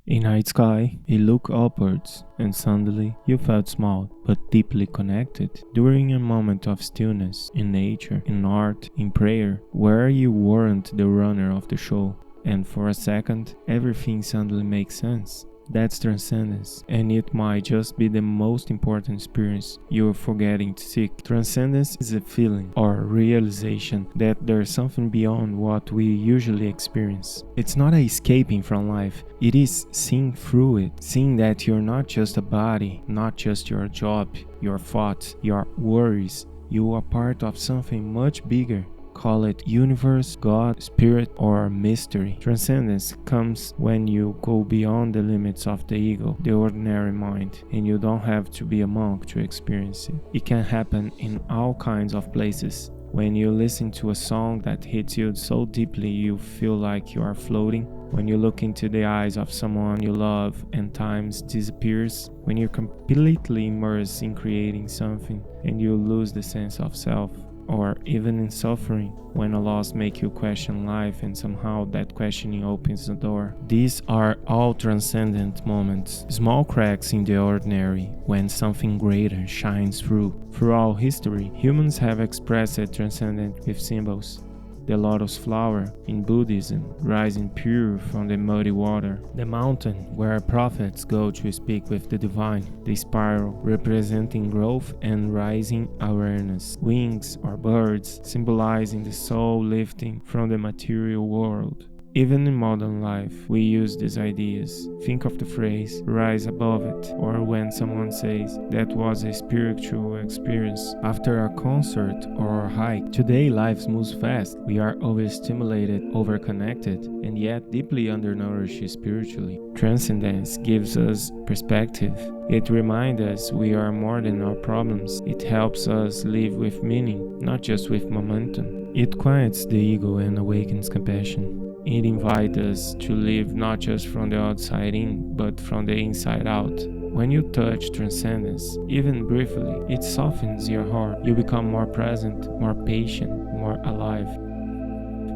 In night sky, you look upwards, and suddenly you felt small but deeply connected. During a moment of stillness, in nature, in art, in prayer, where you weren't the runner of the show, and for a second, everything suddenly makes sense. That's transcendence, and it might just be the most important experience you're forgetting to seek. Transcendence is a feeling or realization that there's something beyond what we usually experience. It's not a escaping from life, it is seeing through it, seeing that you're not just a body, not just your job, your thoughts, your worries. You are part of something much bigger. Call it universe, God, spirit, or mystery. Transcendence comes when you go beyond the limits of the ego, the ordinary mind, and you don't have to be a monk to experience it. It can happen in all kinds of places. When you listen to a song that hits you so deeply you feel like you are floating. When you look into the eyes of someone you love and time disappears. When you're completely immersed in creating something and you lose the sense of self. Or even in suffering, when a loss makes you question life and somehow that questioning opens the door. These are all transcendent moments, small cracks in the ordinary, when something greater shines through. Throughout history, humans have expressed transcendence with symbols. The lotus flower in Buddhism, rising pure from the muddy water. The mountain where prophets go to speak with the divine. The spiral representing growth and rising awareness. Wings or birds symbolizing the soul lifting from the material world. Even in modern life, we use these ideas. Think of the phrase, rise above it, or when someone says, that was a spiritual experience after a concert or a hike. Today, life moves fast. We are overstimulated, overconnected, and yet deeply undernourished spiritually. Transcendence gives us perspective. It reminds us we are more than our problems. It helps us live with meaning, not just with momentum. It quiets the ego and awakens compassion. It invites us to live not just from the outside in, but from the inside out. When you touch transcendence, even briefly, it softens your heart. You become more present, more patient, more alive.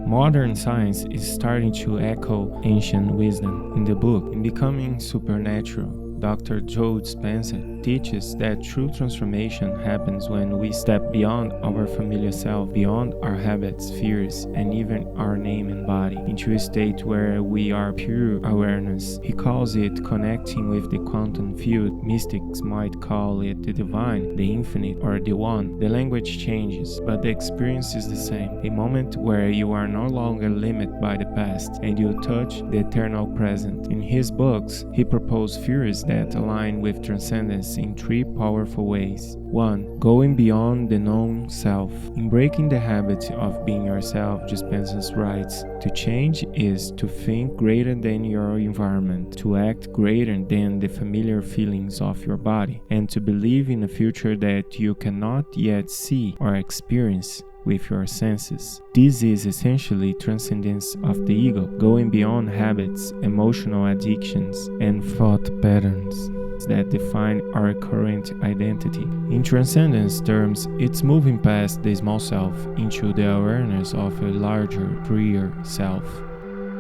Modern science is starting to echo ancient wisdom. In the book, In Becoming Supernatural, Dr. Joe Dispenza teaches that true transformation happens when we step beyond our familiar self, beyond our habits, fears, and even our name and body, into a state where we are pure awareness. He calls it connecting with the quantum field. Mystics might call it the divine, the infinite, or the one. The language changes, but the experience is the same. A moment where you are no longer limited by the past, and you touch the eternal present. In his books, he proposed theories that align with transcendence in three powerful ways. 1. Going beyond the known self. In breaking the habit of being yourself, Dispenza writes, to change is to think greater than your environment, to act greater than the familiar feelings of your body, and to believe in a future that you cannot yet see or experience with your senses. This is essentially transcendence of the ego, going beyond habits, emotional addictions, and thought patterns that define our current identity. In transcendence terms, it's moving past the small self into the awareness of a larger, freer self.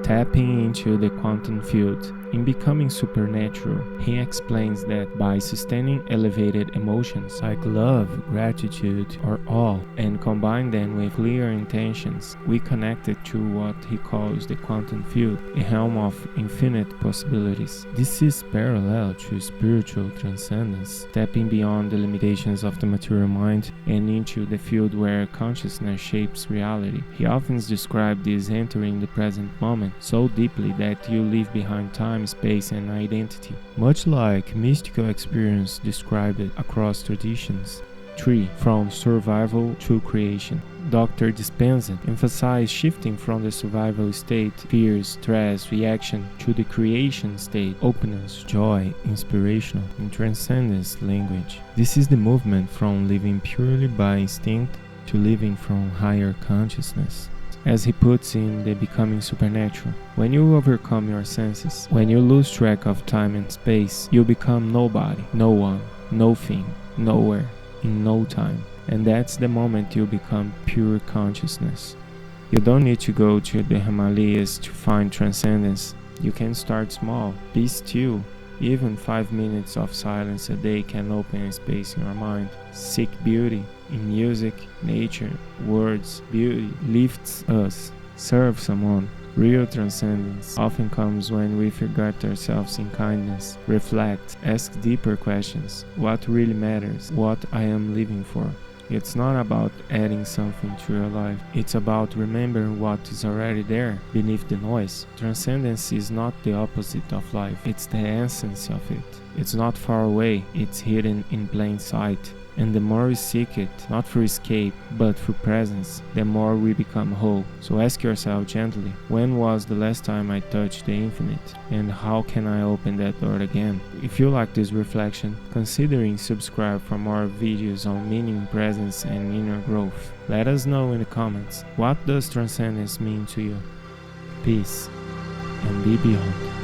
Tapping into the quantum field. In Becoming Supernatural, he explains that by sustaining elevated emotions like love, gratitude, or awe, and combine them with clear intentions, we connect it to what he calls the quantum field, a realm of infinite possibilities. This is parallel to spiritual transcendence, stepping beyond the limitations of the material mind and into the field where consciousness shapes reality. He often describes this entering the present moment so deeply that you leave behind time, space, and identity, much like mystical experience described across traditions. 3. From survival to creation. Dr. Dispenza emphasized shifting from the survival state, fear, stress, reaction, to the creation state, openness, joy, inspirational, in transcendence language. This is the movement from living purely by instinct to living from higher consciousness. As he puts in the Becoming Supernatural, when you overcome your senses, when you lose track of time and space, you become nobody, no one, no thing, nowhere, in no time. And that's the moment you become pure consciousness. You don't need to go to the Himalayas to find transcendence. You can start small. Be still. Even 5 minutes of silence a day can open a space in your mind. Seek beauty in music, nature, words. Beauty lifts us. Serve someone. Real transcendence often comes when we forget ourselves in kindness. Reflect. Ask deeper questions. What really matters? What I am living for? It's not about adding something to your life. It's about remembering what is already there, beneath the noise. Transcendence is not the opposite of life. It's the essence of it. It's not far away. It's hidden in plain sight. And the more we seek it, not through escape, but through presence, the more we become whole. So ask yourself gently, when was the last time I touched the infinite? And how can I open that door again? If you like this reflection, considering subscribe for more videos on meaning, presence, and inner growth. Let us know in the comments, what does transcendence mean to you? Peace, and be beyond.